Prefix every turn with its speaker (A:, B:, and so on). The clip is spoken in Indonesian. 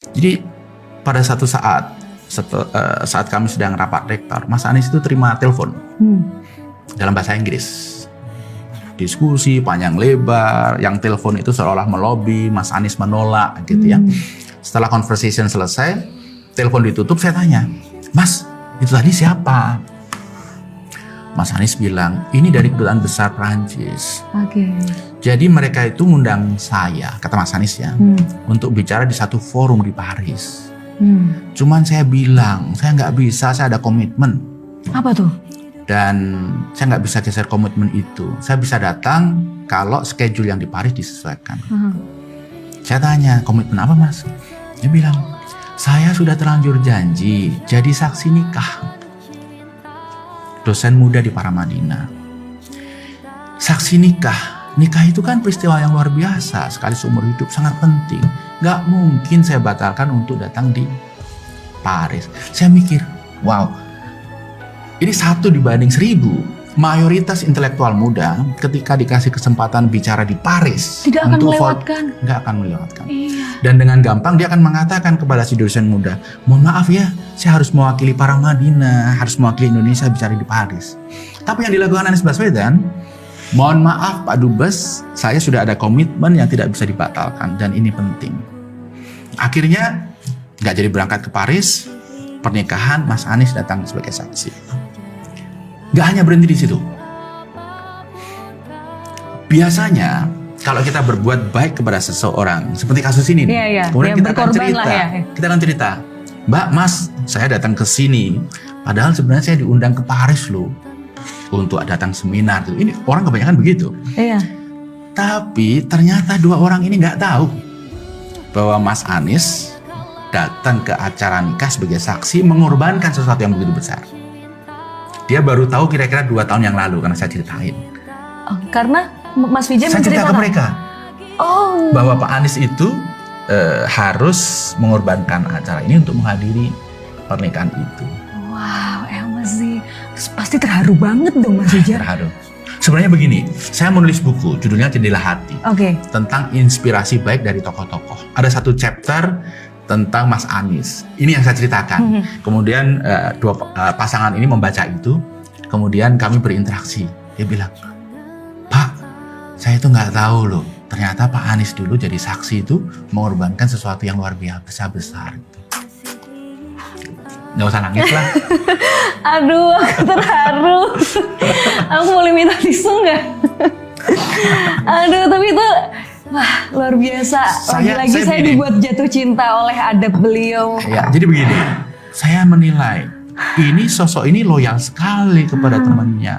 A: Jadi pada satu saat kami sedang rapat rektor, Mas Anies itu terima telepon dalam bahasa Inggris. Diskusi panjang lebar, yang telepon itu seolah melobi, Mas Anies menolak gitu ya. Setelah conversation selesai, telepon ditutup, saya tanya, Mas, itu tadi siapa? Mas Anies bilang, ini dari Kedutaan Besar Prancis. Jadi mereka itu ngundang saya, kata Mas Anies ya, untuk bicara di satu forum di Paris. Cuman saya bilang, saya nggak bisa, saya ada komitmen.
B: Apa tuh?
A: Dan saya nggak bisa geser komitmen itu. Saya bisa datang kalau schedule yang di Paris disesuaikan. Saya tanya, komitmen apa Mas? Dia bilang, saya sudah terlanjur janji jadi saksi nikah. Dosen muda di Paramadina. Saksi nikah. Nikah itu kan peristiwa yang luar biasa. Sekali seumur hidup, sangat penting. Nggak mungkin saya batalkan untuk datang di Paris. Saya mikir, wow. Ini 1 dibanding 1000. Mayoritas intelektual muda ketika dikasih kesempatan bicara di Paris
B: tidak akan melewatkan.
A: Nggak akan melewatkan.
B: Iya.
A: Dan dengan gampang dia akan mengatakan kepada si dosen muda, mohon maaf ya, saya harus mewakili Paramadina, harus mewakili Indonesia bicara di Paris. Tapi yang dilakukan Anies Baswedan, mohon maaf Pak Dubes, saya sudah ada komitmen yang tidak bisa dibatalkan dan ini penting. Akhirnya nggak jadi berangkat ke Paris. Pernikahan Mas Anies datang sebagai saksi. Gak hanya berhenti di situ. Biasanya kalau kita berbuat baik kepada seseorang, seperti kasus ini, kemudian kita akan cerita, Mbak, Mas, saya datang ke sini, padahal sebenarnya saya diundang ke Paris loh untuk datang seminar. Ini orang kebanyakan begitu.
B: Iya.
A: Tapi ternyata 2 orang ini nggak tahu bahwa Mas Anies datang ke acara nikah sebagai saksi mengorbankan sesuatu yang begitu besar. Dia baru tahu kira-kira 2 tahun yang lalu karena saya ceritain.
B: Oh, karena Mas Vijay
A: saya cerita ke mereka bahwa Pak Anies itu harus mengorbankan acara ini untuk menghadiri pernikahan itu.
B: Wow, sih pasti terharu banget dong Mas Vijay.
A: Terharu. Sebenarnya begini, saya menulis buku judulnya Jendela Hati tentang inspirasi baik dari tokoh-tokoh. Ada 1 chapter tentang Mas Anies. Ini yang saya ceritakan. Kemudian 2 pasangan ini membaca itu. Kemudian kami berinteraksi. Dia bilang, Pak, saya itu nggak tahu loh. Ternyata Pak Anies dulu jadi saksi itu mengorbankan sesuatu yang luar biasa besar. Nggak usah nangis lah.
B: Aduh, aku terharu. Aku boleh minta tisu nggak? Aduh, tapi itu wah, luar biasa. Lagi-lagi saya dibuat jatuh cinta oleh adab beliau.
A: Ya, jadi begini, saya menilai ini sosok ini loyal sekali kepada temannya.